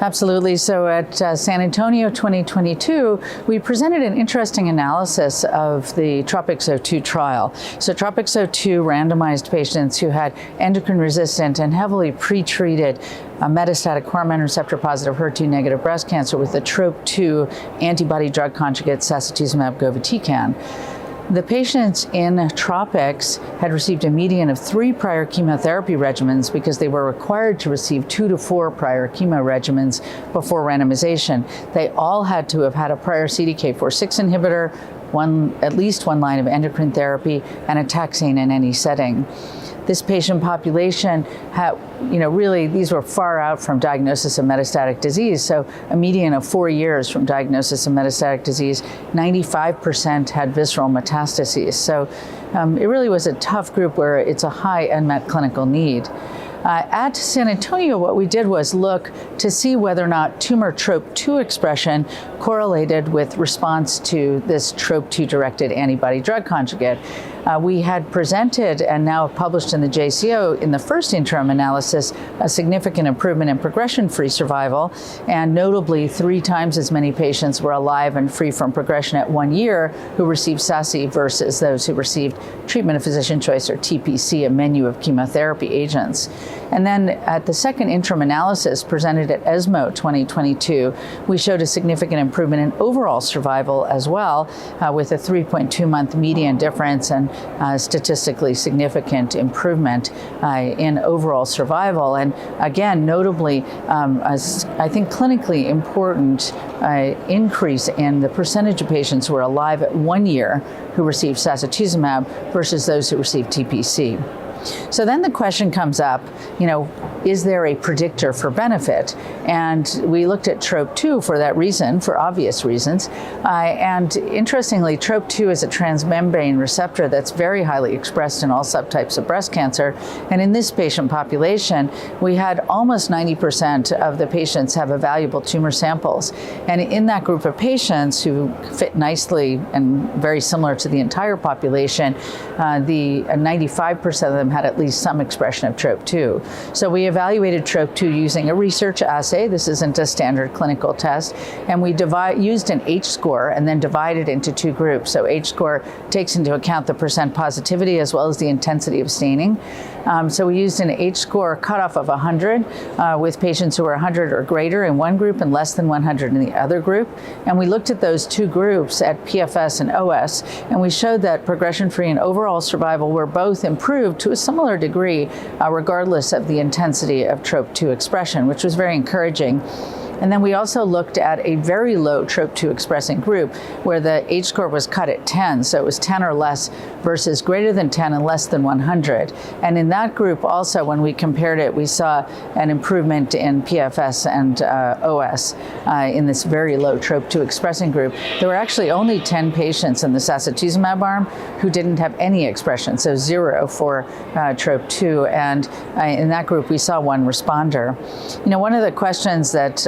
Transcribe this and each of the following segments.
Absolutely. So at San Antonio 2022, we presented an interesting analysis of the TROPiCS-02 trial. So TROPiCS-02 randomized patients who had endocrine resistant and heavily pretreated metastatic hormone receptor positive HER2 negative breast cancer with the TROP2 antibody drug conjugate Sacituzumab govitecan. The patients in TROPiCS had received a median of 3 prior chemotherapy regimens because they were required to receive 2 to 4 prior chemo regimens before randomization. They all had to have had a prior CDK4/6 inhibitor, at least one line of endocrine therapy, and a taxane in any setting. This patient population had, really these were far out from diagnosis of metastatic disease. So a median of 4 years from diagnosis of metastatic disease, 95% had visceral metastases. So it really was a tough group where it's a high unmet clinical need. At San Antonio, what we did was look to see whether or not tumor TROP2 expression correlated with response to this TROP2-directed antibody drug conjugate. We had presented and now published in the JCO in the first interim analysis a significant improvement in progression-free survival, and notably 3 times as many patients were alive and free from progression at 1 year who received SACI versus those who received treatment of physician choice, or TPC, a menu of chemotherapy agents. And then at the second interim analysis presented at ESMO 2022, we showed a significant improvement in overall survival as well, with a 3.2-month median difference and statistically significant improvement in overall survival. And again, notably, I think clinically important increase in the percentage of patients who are alive at 1 year who received sacituzumab versus those who received TPC. So then the question comes up, is there a predictor for benefit? And we looked at TROP2 for that reason, for obvious reasons. And interestingly, TROP2 is a transmembrane receptor that's very highly expressed in all subtypes of breast cancer. And in this patient population, we had almost 90% of the patients have evaluable tumor samples. And in that group of patients who fit nicely and very similar to the entire population, the 95% of them had at least some expression of TROP2. So we evaluated TROP2 using a research assay. This isn't a standard clinical test. And we used an H-score and then divided into 2 groups. So H-score takes into account the percent positivity as well as the intensity of staining. So we used an H-score cutoff of 100 with patients who were 100 or greater in one group and less than 100 in the other group. And we looked at those 2 groups at PFS and OS, and we showed that progression-free and overall survival were both improved to a similar degree, regardless of the intensity of TROP2 expression, which was very encouraging. And then we also looked at a very low TROP2 expressing group where the H-score was cut at 10, so it was 10 or less versus greater than 10 and less than 100. And in that group also, when we compared it, we saw an improvement in PFS and OS in this very low TROP2 expressing group. There were actually only 10 patients in the sacituzumab arm who didn't have any expression, so 0 for TROP2. And in that group, we saw 1 responder. One of the questions that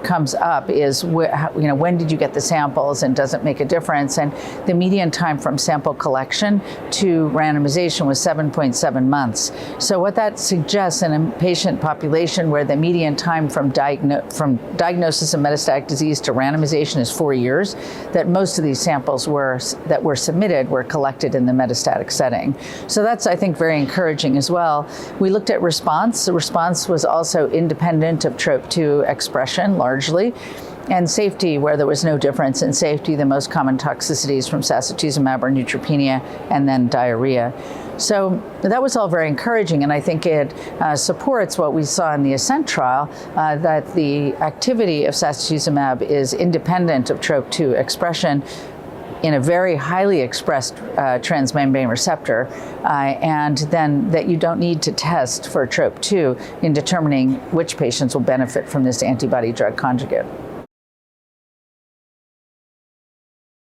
comes up is, when did you get the samples and does it make a difference? And the median time from sample collection to randomization was 7.7 months. So what that suggests in a patient population where the median time from diagnosis of metastatic disease to randomization is 4 years, that most of these samples that were submitted were collected in the metastatic setting. So that's, I think, very encouraging as well. We looked at response. The response was also independent of TROP2 expression largely, and safety, where there was no difference in safety. The most common toxicities from sacituzumab are neutropenia and then diarrhea. So that was all very encouraging, and I think it supports what we saw in the ASCENT trial, that the activity of sacituzumab is independent of TROP2 expression in a very highly expressed transmembrane receptor, and then that you don't need to test for TROP2 in determining which patients will benefit from this antibody drug conjugate.